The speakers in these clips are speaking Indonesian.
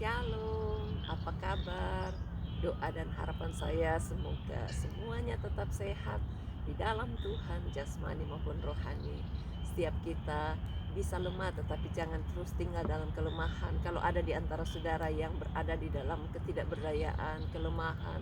Shalom, apa kabar? Doa dan harapan saya semoga semuanya tetap sehat di dalam Tuhan, jasmani maupun rohani. Setiap kita bisa lemah, tetapi jangan terus tinggal dalam kelemahan. Kalau ada di antara saudara yang berada di dalam ketidakberdayaan, kelemahan,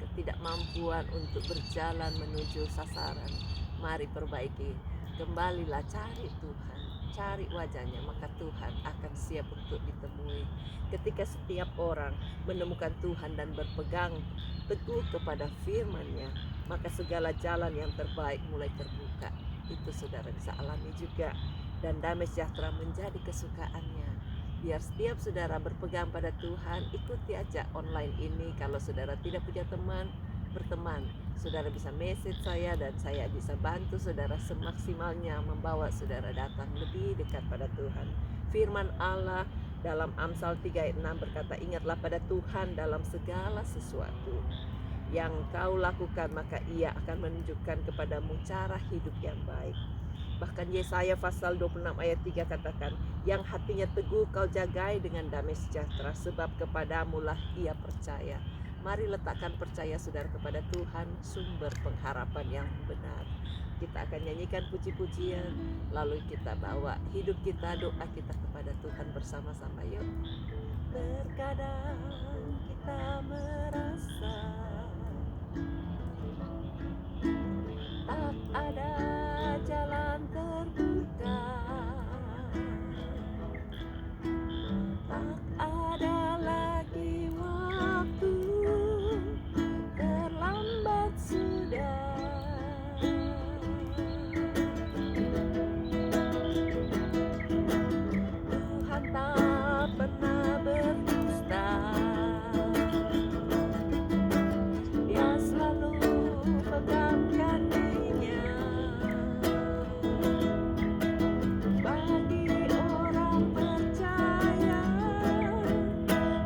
ketidakmampuan untuk berjalan menuju sasaran, mari perbaiki. Kembalilah cari Tuhan, cari wajahnya, maka Tuhan akan siap untuk ditemui. Ketika setiap orang menemukan Tuhan dan berpegang teguh kepada firman-Nya, maka segala jalan yang terbaik mulai terbuka. Itu saudara bisa alami juga. Dan damai sejahtera menjadi kesukaannya. Biar setiap saudara berpegang pada Tuhan, ikuti aja online ini. Kalau saudara tidak punya teman, berteman. Saudara bisa message saya dan saya bisa bantu saudara semaksimalnya membawa saudara datang lebih dekat pada Tuhan. Firman Allah dalam Amsal 3 ayat 6 berkata, ingatlah pada Tuhan dalam segala sesuatu yang kau lakukan, maka Ia akan menunjukkan kepadamu cara hidup yang baik. Bahkan Yesaya pasal 26 ayat 3 katakan, yang hatinya teguh kau jagai dengan damai sejahtera, sebab kepadamulah ia percaya. Mari letakkan percaya saudara kepada Tuhan, sumber pengharapan yang benar. Kita akan nyanyikan puji-pujian, lalu kita bawa hidup kita, doa kita kepada Tuhan bersama-sama. Yuk. Terkadang kita merasa tak ada jalan terbuka, tak ada lagi waktu, terlambat sudah. Tuhan tak pernah berdusta, Dia selalu pegang janjinya. Bagi orang percaya,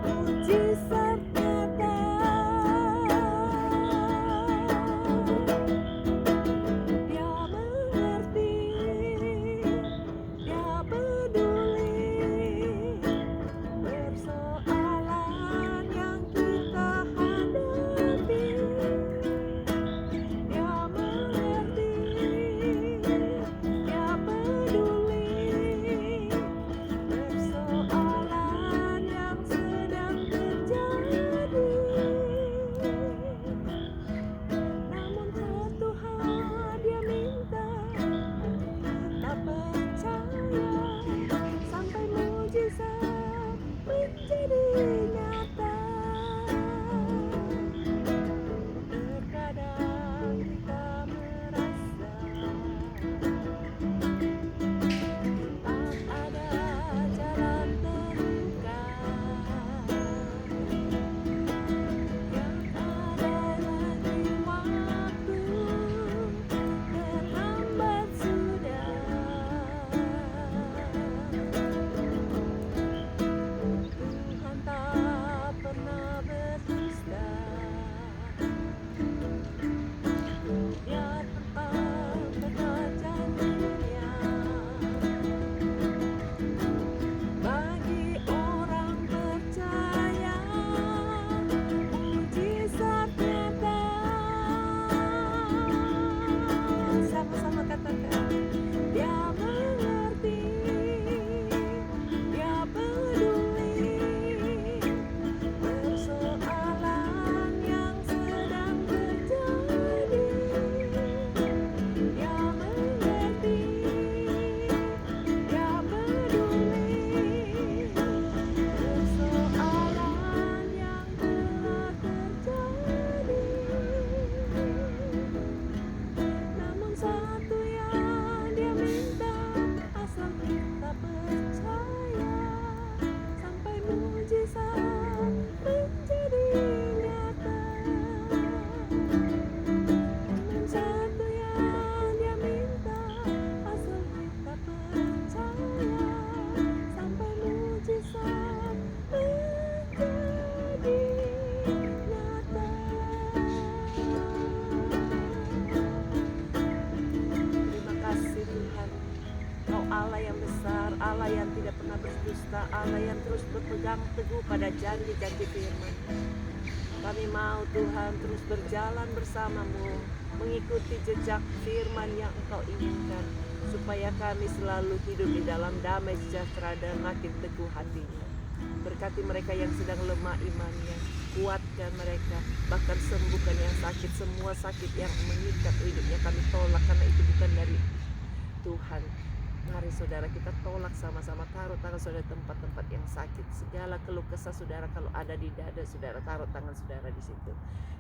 mujizat nyata. Dia mengerti, Dia peduli persoalan yang kita hadapi. Dia mengerti, Dia peduli persoalan yang sedang terjadi. Namun satu hal Dia minta, kita percaya sampai mujizat menjadi nyata. Terkadang kita merasa tak ada jalan terbuka, yang ada lagi waktu, terlambat sudah. Tuhan tak pernah berdusta, Dia tetap pegang janjinya. Bagi orang percaya, mujizat nyata. Sama-sama katakan, Dia mengerti, Dia peduli persoalan yang sedang terjadi. Dia mengerti, Dia peduli persoalan yang telah terjadi. Namun satu yang Dia minta, asal kita percaya sampai mujizat menjadi nyata. Namun satu yang Dia minta, asal kita percaya sampai mujizat menjadi nyata. Terima kasih Tuhan, Kau Allah yang besar, Allah yang tidak pernah pernah berdusta, Allah yang terus berpegang teguh pada janji-janji firman. Kami mau Tuhan terus berjalan bersamamu, mengikuti jejak firman yang Engkau inginkan, supaya kami selalu hidup di dalam damai sejahtera dan makin teguh hatinya. Berkati mereka yang sedang lemah imannya, kuatkan mereka, bahkan sembuhkan yang sakit. Semua sakit yang mengikat hidupnya kami tolak, karena itu bukan dari Tuhan. Mari saudara, kita tolak sama-sama, taruh tangan saudara tempat-tempat yang sakit. Segala keluh kesah saudara kalau ada di dada saudara, taruh tangan saudara di situ.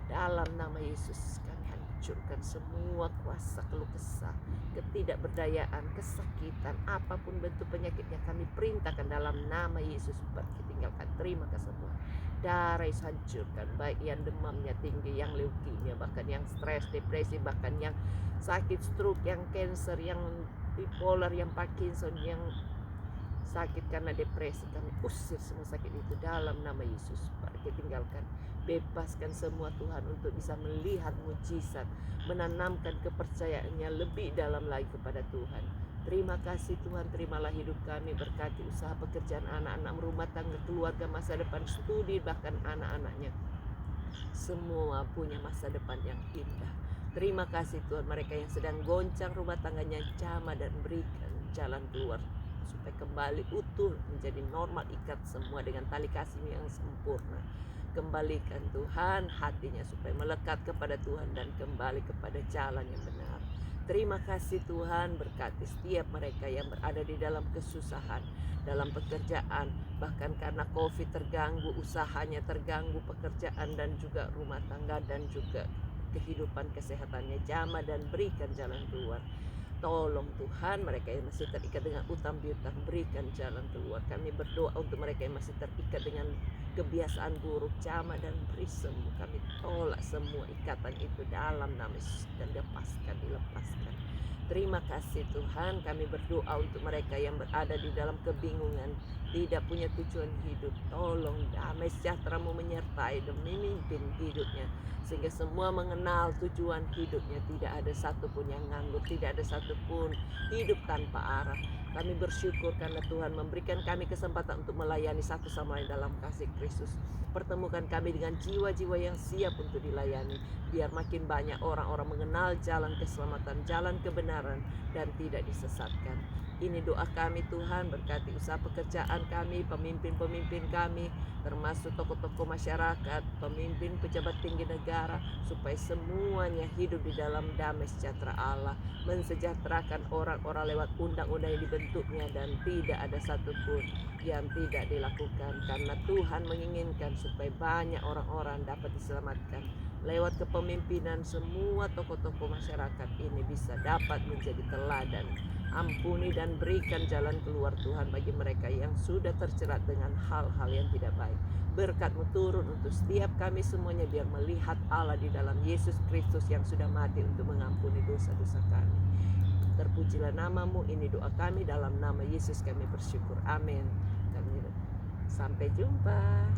Dalam nama Yesus kami hancurkan semua kuasa keluh kesah, ketidakberdayaan, kesakitan, apapun bentuk penyakitnya kami perintahkan dalam nama Yesus. Pergi tinggalkan, terima kasih semua. Darah Yesus hancurkan, baik yang demamnya tinggi, yang leukemia, bahkan yang stres, depresi, bahkan yang sakit stroke, yang cancer, yang bipolar, yang Parkinson, yang sakit karena depresi, kami usir semua sakit itu dalam nama Yesus. Pergi tinggalkan, bebaskan semua Tuhan untuk bisa melihat mujizat, menanamkan kepercayaannya lebih dalam lagi kepada Tuhan. Terima kasih Tuhan, terimalah hidup kami, berkati usaha pekerjaan anak-anak, rumah tangga, keluarga, masa depan, studi, bahkan anak-anaknya. Semua punya masa depan yang indah. Terima kasih Tuhan, mereka yang sedang goncang rumah tangganya, jamah dan berikan jalan keluar supaya kembali utuh menjadi normal, ikat semua dengan tali kasih yang sempurna. Kembalikan Tuhan hatinya supaya melekat kepada Tuhan dan kembali kepada jalan yang benar. Terima kasih Tuhan, berkati setiap mereka yang berada di dalam kesusahan, dalam pekerjaan, bahkan karena COVID terganggu, usahanya terganggu, pekerjaan dan juga rumah tangga dan juga kehidupan kesehatannya, jamah dan berikan jalan keluar. Tolong Tuhan, mereka yang masih terikat dengan utang piutang, berikan jalan keluar. Kami berdoa untuk mereka yang masih terikat dengan kebiasaan buruk, jamah dan beri sembuh. Kami tolak semua ikatan itu dalam nama Yesus dan dilepaskan. Terima kasih Tuhan, kami berdoa untuk mereka yang berada di dalam kebingungan, tidak punya tujuan hidup. Tolong damai sejahtera-Mu menyertai dan memimpin hidupnya, sehingga semua mengenal tujuan hidupnya. Tidak ada satupun yang nganggur, tidak ada satupun hidup tanpa arah. Kami bersyukur karena Tuhan memberikan kami kesempatan untuk melayani satu sama lain dalam kasih Kristus. Pertemukan kami dengan jiwa-jiwa yang siap untuk dilayani, biar makin banyak orang-orang mengenal jalan keselamatan, jalan kebenaran, dan tidak disesatkan. Ini doa kami Tuhan, berkati usaha pekerjaan kami, pemimpin-pemimpin kami, termasuk tokoh-tokoh masyarakat, pemimpin pejabat tinggi negara, supaya semuanya hidup di dalam damai sejahtera Allah, mensejahterakan orang-orang lewat undang-undang yang dibentuknya, dan tidak ada satupun yang tidak dilakukan, karena Tuhan menginginkan supaya banyak orang-orang dapat diselamatkan. Lewat kepemimpinan semua tokoh-tokoh masyarakat ini bisa dapat menjadi teladan. Ampuni dan berikan jalan keluar Tuhan bagi mereka yang sudah terjerat dengan hal-hal yang tidak baik. Berkat-Mu turun untuk setiap kami semuanya, biar melihat Allah di dalam Yesus Kristus yang sudah mati untuk mengampuni dosa-dosa kami. Terpujilah nama-Mu, ini doa kami dalam nama Yesus kami bersyukur. Amin. Sampai jumpa.